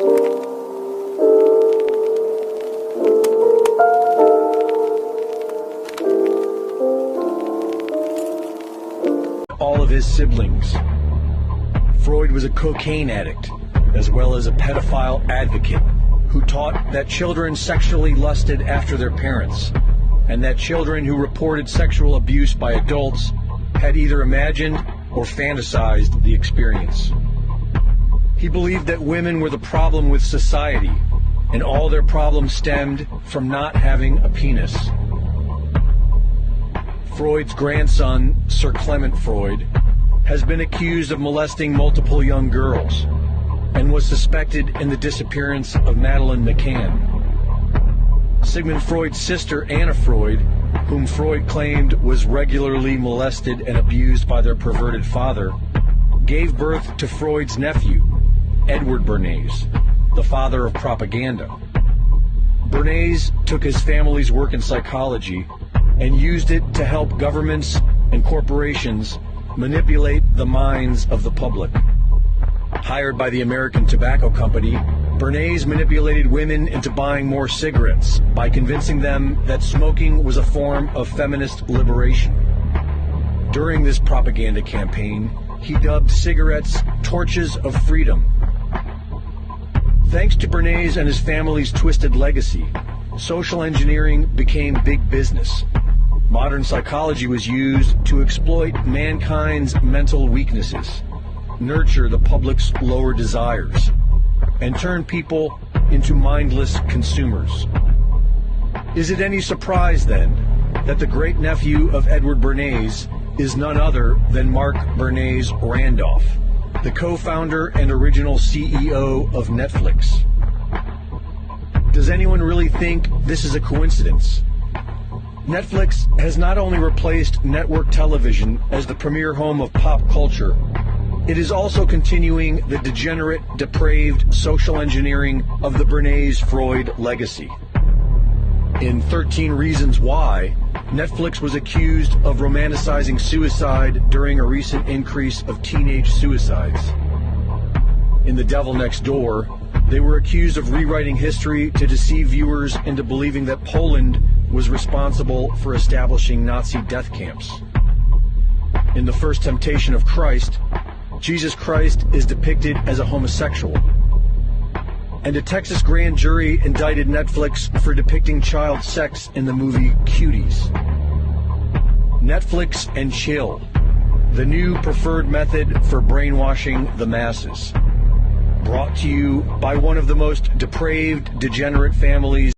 All of his siblings. Freud was a cocaine addict, as well as a pedophile advocate who taught that children sexually lusted after their parents, and that children who reported sexual abuse by adults had either imagined or fantasized the experience. He believed that women were the problem with society, and all their problems stemmed from not having a penis. Freud's grandson, Sir Clement Freud, has been accused of molesting multiple young girls and was suspected in the disappearance of Madeleine McCann. Sigmund Freud's sister, Anna Freud, whom Freud claimed was regularly molested and abused by their perverted father, gave birth to Freud's nephew, Edward Bernays, the father of propaganda. Bernays took his family's work in psychology and used it to help governments and corporations manipulate the minds of the public. Hired by the American Tobacco Company, Bernays manipulated women into buying more cigarettes by convincing them that smoking was a form of feminist liberation. During this propaganda campaign, he dubbed cigarettes torches of freedom. Thanks to Bernays and his family's twisted legacy, social engineering became big business. Modern psychology was used to exploit mankind's mental weaknesses, nurture the public's lower desires, and turn people into mindless consumers. Is it any surprise, then, that the great-nephew of Edward Bernays is none other than Mark Bernays Randolph, the co-founder and original CEO of Netflix? Does anyone really think this is a coincidence? Netflix has not only replaced network television as the premier home of pop culture, it is also continuing the degenerate, depraved social engineering of the Bernays-Freud legacy. In 13 Reasons Why, Netflix was accused of romanticizing suicide during a recent increase of teenage suicides. In The Devil Next Door, they were accused of rewriting history to deceive viewers into believing that Poland was responsible for establishing Nazi death camps. In The First Temptation of Christ, Jesus Christ is depicted as a homosexual. And a Texas grand jury indicted Netflix for depicting child sex in the movie Cuties. Netflix and chill, the new preferred method for brainwashing the masses. Brought to you by one of the most depraved, degenerate families